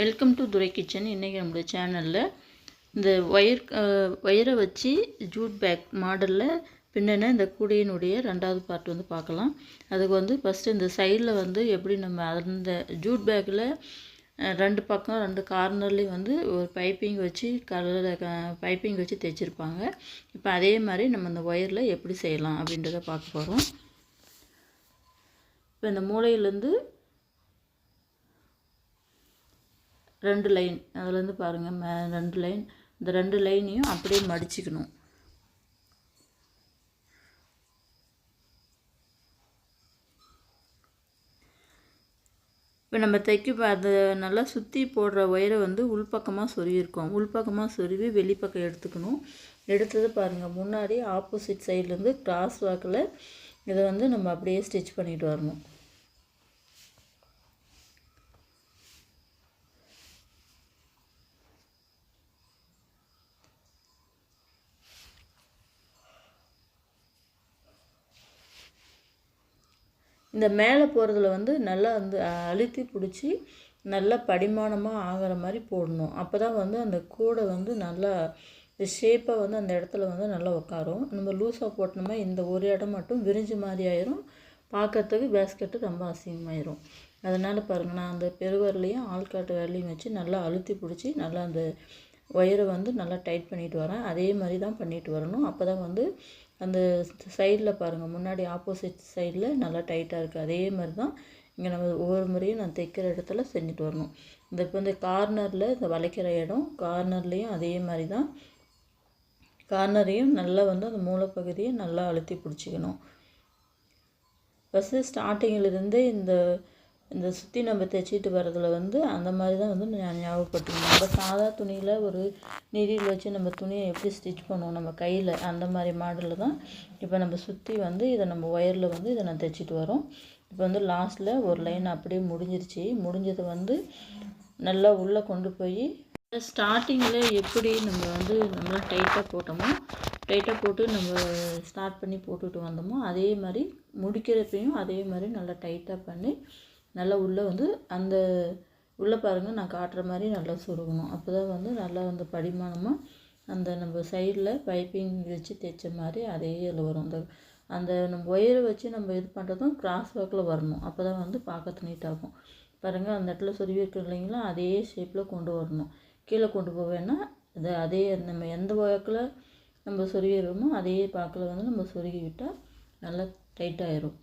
Welcome to Durai kitchen. இன்றைக்கி நம்மளுடைய சேனலில் இந்த ஒயரை வச்சு ஜூட் பேக் மாடலில் பின்னின இந்த கூடையினுடைய ரெண்டாவது பார்ட் வந்து பார்க்கலாம். அதுக்கு வந்து ஃபஸ்ட்டு இந்த சைடில் வந்து எப்படி நம்ம அந்த ஜூட் பேக்கில் ரெண்டு பக்கம் ரெண்டு கார்னர்லேயும் வந்து ஒரு பைப்பிங் வச்சு பைப்பிங் வச்சு தைச்சிருப்பாங்க. இப்போ அதே மாதிரி நம்ம இந்த ஒயரில் எப்படி செய்யலாம் அப்படின்றத பார்க்க போகிறோம். இப்போ இந்த மூலையிலேருந்து 2 லைன், அதுலேருந்து பாருங்கள் 2 லைன், இந்த 2 லைனையும் அப்படியே மடிச்சுக்கணும். இப்போ நம்ம அதை நல்லா சுற்றி போடுற ஒயரை வந்து உள்பக்கமாக சொருவிருக்கோம். உள்பக்கமாக சொருவி வெளிப்பக்கம் எடுத்துக்கணும். எடுத்தது பாருங்கள், முன்னாடி ஆப்போசிட் சைட்லேருந்து கிராஸ் வாக்கில் இதை வந்து நம்ம அப்படியே ஸ்டிச் பண்ணிட்டு வரணும். இந்த மேலே போகிறதுல வந்து நல்லா வந்து அழுத்தி பிடிச்சி நல்லா படிமானமாக ஆகிற மாதிரி போடணும். அப்போ தான் வந்து அந்த கூடை வந்து நல்லா ஷேப்பாக வந்து அந்த இடத்துல வந்து நல்லா உட்காரும். நம்ம லூஸாக போட்டோம்னா இந்த ஒரு இடம் மட்டும் விரிஞ்சு மாதிரி ஆயிரும், பார்க்கறதுக்கு பேஸ்கெட்டு ரொம்ப அசிங்கமாயிரும். அதனால் பாருங்கள், நான் அந்த பெருவரலையும் ஆள்காட்டு விரலையும் வச்சு நல்லா அழுத்தி பிடிச்சி நல்லா அந்த ஒயரை வந்து நல்லா டைட் பண்ணிட்டு வரேன். அதே மாதிரி தான் பண்ணிட்டு வரணும். அப்போ தான் வந்து அந்த சைடில் பாருங்கள், முன்னாடி ஆப்போசிட் சைடில் நல்லா டைட்டாக இருக்குது. அதே மாதிரி தான் இங்கே நம்ம ஒவ்வொரு முறையும் நான் தைக்கிற இடத்துல செஞ்சுட்டு வரணும். இப்போ இந்த கார்னரில் இந்த வளைக்கிற இடம் கார்னர்லேயும் அதே மாதிரி தான், கார்னரையும் நல்லா வந்து அந்த மூலப்பகுதியை நல்லா அழுத்தி பிடிச்சிக்கணும். ஃபஸ்ட்டு ஸ்டார்டிங்கிலிருந்தே இந்த சுற்றி நம்ம தைச்சிட்டு வரதில் வந்து அந்த மாதிரி தான் வந்து ஞாபகப்பட்டுக்கணும். நம்ம சாதா துணியில் ஒரு நீடில் வச்சு நம்ம துணியை எப்படி ஸ்டிச் பண்ணுவோம் நம்ம கையில், அந்த மாதிரி மாடலில் தான் இப்போ நம்ம சுற்றி வந்து இதை நம்ம ஒயரில் வந்து இதை நான் தைச்சிட்டு வரோம். இப்போ வந்து லாஸ்ட்டில் ஒரு லைன் அப்படியே முடிஞ்சிருச்சு. முடிஞ்சதை வந்து நல்லா உள்ளே கொண்டு போய் ஸ்டார்டிங்கில் எப்படி நம்ம வந்து நம்மளாம் டைட்டாக போட்டு நம்ம ஸ்டார்ட் பண்ணி போட்டுட்டு வந்தோமோ அதே மாதிரி முடிக்கிறப்பையும் அதே மாதிரி நல்லா டைட்டாக பண்ணி நல்லா உள்ளே வந்து அந்த உள்ளே பாருங்கள், நான் காட்டுற மாதிரி நல்லா சுருகணும். அப்போ தான் வந்து நல்லா வந்து படிமானமாக அந்த நம்ம சைடில் பைப்பிங் வச்சு தைச்ச மாதிரி அதே இதில் வரும். அந்த நம்ம ஒயரை வச்சு நம்ம இது பண்ணுறதும் கிராஸ் ஒர்க்கில் வரணும். அப்போ தான் வந்து பார்க்க நீட்டாகும். பாருங்கள், அந்த இடத்துல சொருவி இருக்கு இல்லைங்களா, அதே ஷேப்பில் கொண்டு வரணும். கீழே கொண்டு போவேன்னா அதே நம்ம எந்த ஒர்க்கில் நம்ம சொருகிடுறோமோ அதே பாக்கில் வந்து நம்ம சொருகி விட்டால் நல்லா டைட்டாகிடும்.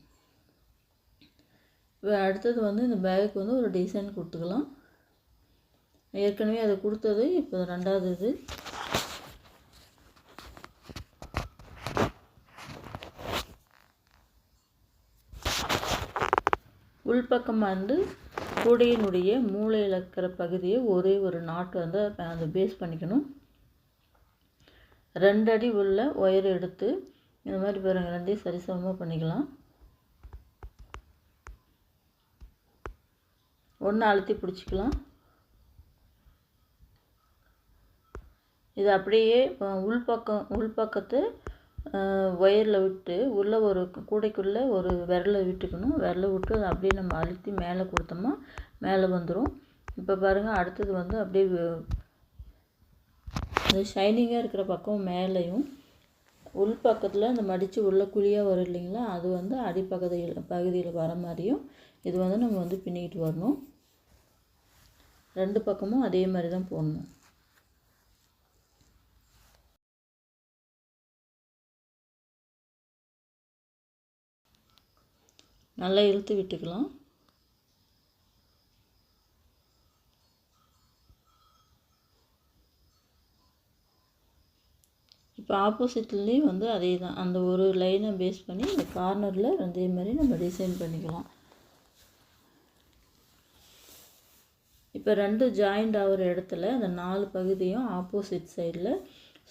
இப்போ அடுத்தது வந்து இந்த பேகுக்கு வந்து ஒரு டிசைன் கொடுத்துக்கலாம். ஏற்கனவே அதை கொடுத்தது, இப்போ ரெண்டாவது இது உள்பக்கமாக வந்து கூடையினுடைய மூளையில் இருக்கிற பகுதியை ஒரே ஒரு நாட்டு வந்து அதை பேஸ் பண்ணிக்கணும். 2 அடி உள்ள ஒயர் எடுத்து இந்த மாதிரி பாருங்கள், ரெண்டையும் சரிசமமாக பண்ணிக்கலாம். ஒன்று அழுத்தி பிடிச்சிக்கலாம். இது அப்படியே உள்பக்கத்தை ஒயரில் விட்டு உள்ளே ஒரு கூடைக்குள்ளே ஒரு விரலை விட்டுக்கணும். விரலை விட்டு அதை அப்படியே நம்ம அழுத்தி மேலே கொடுத்தோம்னா மேலே வந்துடும். இப்போ பாருங்கள், அடுத்தது வந்து அப்படியே இந்த ஷைனிங்காக இருக்கிற பக்கம் மேலேயும் உள்பக்கத்தில் அந்த மடித்து உள்ள குழியாக வரும் இல்லைங்களா, அது வந்து பகுதியில் வர மாதிரியும் இது வந்து நம்ம வந்து பின்னிக்கிட்டு வரணும். 2 பக்கமும் அதே மாதிரி தான் போடணும். நல்லா இழுத்து விட்டுக்கலாம். இப்போ ஆப்போசிட்லேயும் வந்து அதே தான், அந்த ஒரு லைனை பேஸ் பண்ணி இந்த கார்னரில் அதே மாதிரி நம்ம டிசைன் பண்ணிக்கலாம். இப்போ 2 ஜாயிண்ட் ஆகிற இடத்துல அந்த 4 பகுதியும் ஆப்போசிட் சைடில்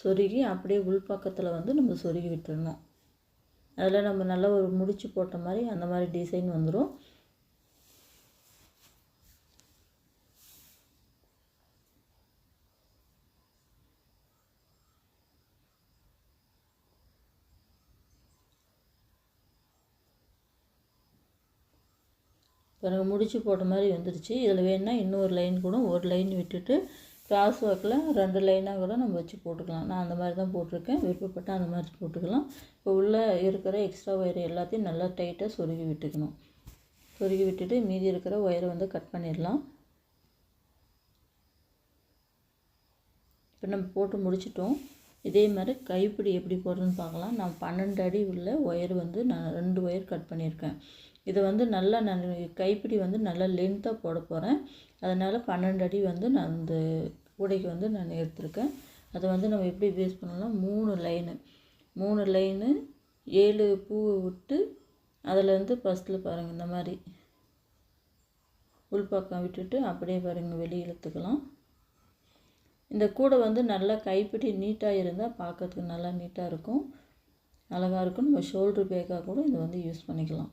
சொருகி அப்படியே உள்பக்கத்தில் வந்து நம்ம சொருகி விட்டுடணும். அதில் நம்ம நல்லா ஒரு முடிச்சு போட்ட மாதிரி அந்த மாதிரி டிசைன் வந்துடும். பிறகு முடிச்சு போட்ட மாதிரி வந்துடுச்சு. இதில் வேணுன்னா இன்னொரு லைன் கூட ஒரு லைன் விட்டுட்டு கிராஸ் ஒர்க்கில் 2 லைனாக கூட நம்ம வச்சு போட்டுக்கலாம். நான் அந்த மாதிரி தான் போட்டிருக்கேன். விருப்பப்பட்டால் அந்த மாதிரி போட்டுக்கலாம். இப்போ உள்ளே இருக்கிற எக்ஸ்ட்ரா ஒயர் எல்லாத்தையும் நல்லா டைட்டாக சொருகி விட்டுக்கணும். சொருகி விட்டுட்டு மீதி இருக்கிற ஒயரை வந்து கட் பண்ணிடலாம். இப்போ நம்ம போட்டு முடிச்சிட்டோம். இதே மாதிரி கைப்பிடி எப்படி போடுறதுன்னு பார்க்கலாம். நான் 12 அடி உள்ள ஒயர் வந்து நான் 2 ஒயர் கட் பண்ணியிருக்கேன். இதை வந்து நல்லா நான் கைப்பிடி வந்து நல்லா லென்த்தாக போட போகிறேன். அதனால் 12 அடி வந்து நான் இந்த கூடைக்கு வந்து நான் எடுத்திருக்கேன். அதை வந்து நம்ம எப்படி பேஸ் பண்ணலாம், 3 லைனு 7 பூவை விட்டு அதில் வந்து ஃபஸ்ட்டில் பாருங்கள் இந்த மாதிரி உள்பக்கம் விட்டுட்டு அப்படியே பாருங்கள் வெளியே இழுத்துக்கலாம். இந்த கூடை வந்து நல்லா கைப்பிடி நீட்டாக இருந்தால் பார்க்கறதுக்கு நல்லா நீட்டாக இருக்கும், அழகாக இருக்கும். நம்ம ஷோல்டர் பேக்காக கூட இதை வந்து யூஸ் பண்ணிக்கலாம்.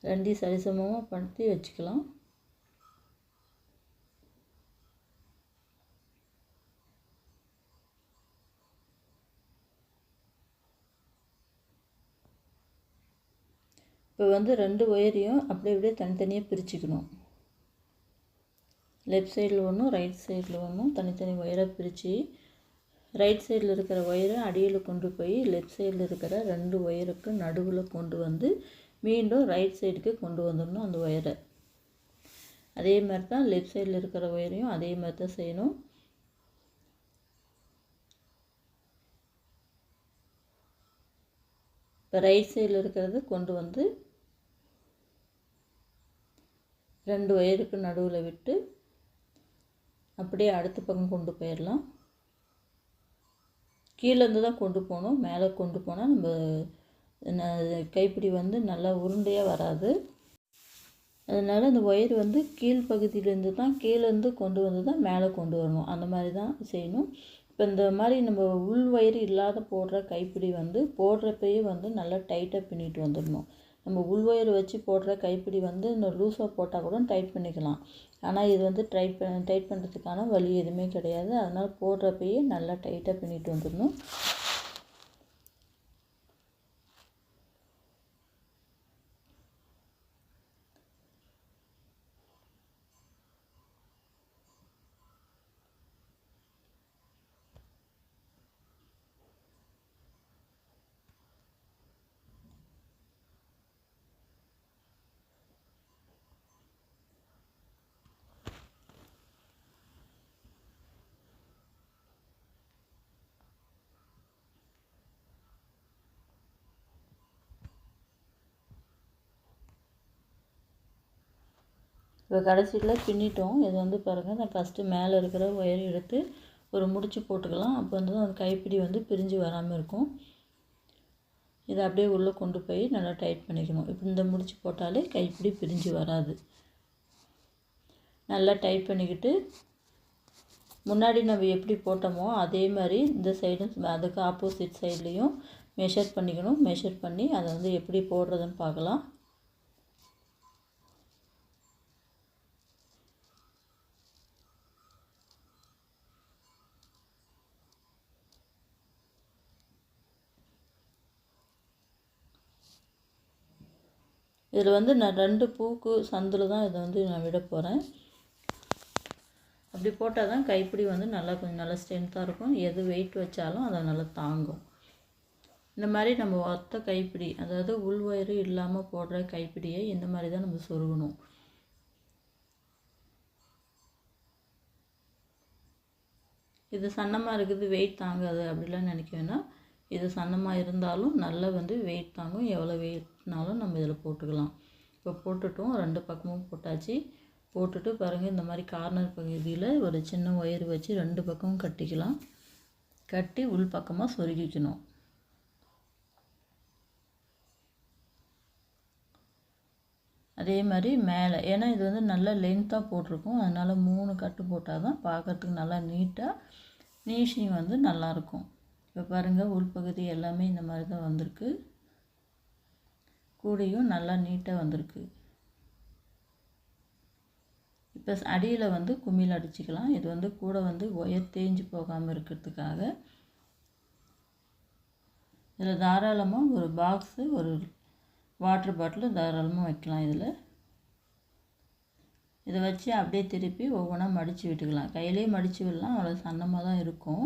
2 சரிசமமாக படுத்தி வச்சுக்கலாம். இப்போ வந்து 2 ஒயரையும் அப்படியே தனித்தனியாக பிரிச்சுக்கணும். லெஃப்ட் சைடில் ஒன்றும் ரைட் சைடில் ஒன்றும் தனித்தனி ஒயராக பிரித்து ரைட் சைடில் இருக்கிற ஒயரை அடியில் கொண்டு போய் லெஃப்ட் சைடில் இருக்கிற 2 ஒயருக்கு நடுவில் கொண்டு வந்து மீண்டும் ரைட் சைடுக்கு கொண்டு வந்துடணும் அந்த ஒயரை. அதே மாதிரி தான் லெஃப்ட் சைடில் இருக்கிற ஒயரையும் அதே மாதிரி தான் செய்யணும். இப்போ ரைட் சைடில் இருக்கிறத கொண்டு வந்து 2 ஒயருக்கு நடுவில் விட்டு அப்படியே அடுத்த பக்கம் கொண்டு போயிடலாம். கீழேருந்து தான் கொண்டு போகணும். மேலே கொண்டு போனால் நம்ம கைப்பிடி வந்து நல்லா உருண்டையாக வராது. அதனால் அந்த ஒயர் வந்து கீழ்ப்பகுதியிலேருந்து தான் கீழேருந்து கொண்டு வந்து தான் மேலே கொண்டு வரணும். அந்த மாதிரி தான் செய்யணும். இப்போ இந்த மாதிரி நம்ம உள் ஒயர் இல்லாத போடுற கைப்பிடி வந்து போடுறப்பயே வந்து நல்லா டைட்டாக பின்னிட்டு வந்துடணும். நம்ம உள் ஒயர் வச்சு போடுற கைப்பிடி வந்து இந்த லூஸாக போட்டால் கூட டைட் பண்ணிக்கலாம். ஆனால் இது வந்து டைட் பண்ணுறதுக்கான வழி எதுவுமே கிடையாது. அதனால் போடுறப்பயே நல்லா டைட்டாக பின்னிட்டு வந்துடணும். இப்போ கடைசியில் பின்னிட்டோம். இது வந்து பாருங்கள், நான் ஃபஸ்ட்டு மேலே இருக்கிற ஒயர் எடுத்து ஒரு முடிச்சு போட்டுக்கலாம். அப்போ வந்து அந்த கைப்பிடி வந்து பிரிஞ்சு வராமல் இருக்கும். இதை அப்படியே உள்ளே கொண்டு போய் நல்லா டைட் பண்ணிக்கணும். இப்போ இந்த முடிச்சு போட்டாலே கைப்பிடி பிரிஞ்சு வராது. நல்லா டைட் பண்ணிக்கிட்டு முன்னாடி நம்ம எப்படி போட்டோமோ அதே மாதிரி இந்த சைடும் அதுக்கு ஆப்போசிட் சைட்லேயும் மெஷர் பண்ணிக்கணும். மெஷர் பண்ணி அதை வந்து எப்படி போடுறதுன்னு பார்க்கலாம். இதில் வந்து நான் 2 பூக்கு சந்தில் தான் இதை வந்து நான் விட போகிறேன். அப்படி போட்டால் தான் கைப்பிடி வந்து நல்லா கொஞ்சம் நல்லா ஸ்ட்ரென்த்தாக இருக்கும். எது வெயிட் வச்சாலும் அதை நல்லா தாங்கும். இந்த மாதிரி நம்ம ஒத்த கைப்பிடி, அதாவது உள் ஒயரு இல்லாமல் போடுற கைப்பிடியை இந்த மாதிரி தான் நம்ம சொருகணும். இது சன்னமாக இருக்குது, வெயிட் தாங்காது அப்படிலாம் நினைக்க வேணாம். இது சன்னமாக இருந்தாலும் நல்லா வந்து வெயிட் தாங்கும். எவ்வளோ வெயிட்னாலும் நம்ம இதில் போட்டுக்கலாம். இப்போ போட்டுட்டோம், 2 பக்கமும் போட்டாச்சு. போட்டுட்டு பாருங்கள், இந்த மாதிரி கார்னர் பகுதியில் ஒரு சின்ன ஒயர் வச்சு 2 பக்கமும் கட்டிக்கலாம். கட்டி உள் பக்கமாக சொருகிக்கணும். அதே மாதிரி மேலே, ஏன்னா இது வந்து நல்லா லென்த்தாக போட்டிருக்கும், அதனால் 3 கட்டு போட்டால் தான் பார்க்குறதுக்கு நல்லா நீட்டாக ஃபினிஷிங் வந்து நல்லாயிருக்கும். இப்போ பாருங்கள், உள்பகுதி எல்லாமே இந்த மாதிரி தான் வந்திருக்கு. கூடையும் நல்லா நீட்டாக வந்திருக்கு. இப்போ அடியில் வந்து குமிழ் அடிச்சுக்கலாம். இது வந்து கூட வந்து ஒயர் தேஞ்சு போகாமல் இருக்கிறதுக்காக. இதில் தாராளமாக ஒரு பாக்ஸு, ஒரு வாட்டர் பாட்டில் தாராளமாக வைக்கலாம் இதில். இதை வச்சு அப்படியே திருப்பி ஒவ்வொன்றா மடித்து விட்டுக்கலாம். கையிலே மடித்து விடலாம், அவ்வளோ சன்னமாக தான் இருக்கும்.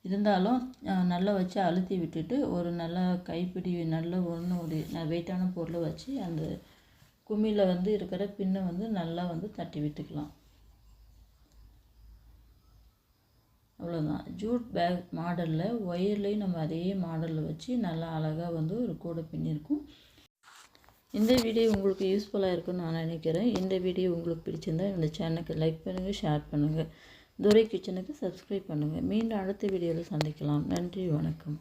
இருந்தாலும் நல்லா வச்சு அழுத்தி விட்டுட்டு ஒரு நல்ல கைப்பிடி நல்ல ஒரு வெயிட்டான பொருளை வச்சு அந்த கும்மியில் வந்து இருக்கிற பின்னை வந்து நல்லா வந்து தட்டி விட்டுக்கலாம். அவ்வளோதான். ஜூட் பேக் மாடலில் ஒயர்லேயும் நம்ம அதே மாடலில் வச்சு நல்லா அழகாக வந்து ஒரு கூடை பின்னிருக்கும். இந்த வீடியோ உங்களுக்கு யூஸ்ஃபுல்லாக இருக்குன்னு நான் நினைக்கிறேன். இந்த வீடியோ உங்களுக்கு பிடிச்சிருந்தா இந்த சேனலுக்கு லைக் பண்ணுங்கள், ஷேர் பண்ணுங்கள். துரை கிச்சனுக்கு சப்ஸ்கிரைப் பண்ணுங்கள். மீண்டும் அடுத்த வீடியோவில் சந்திக்கலாம். நன்றி, வணக்கம்.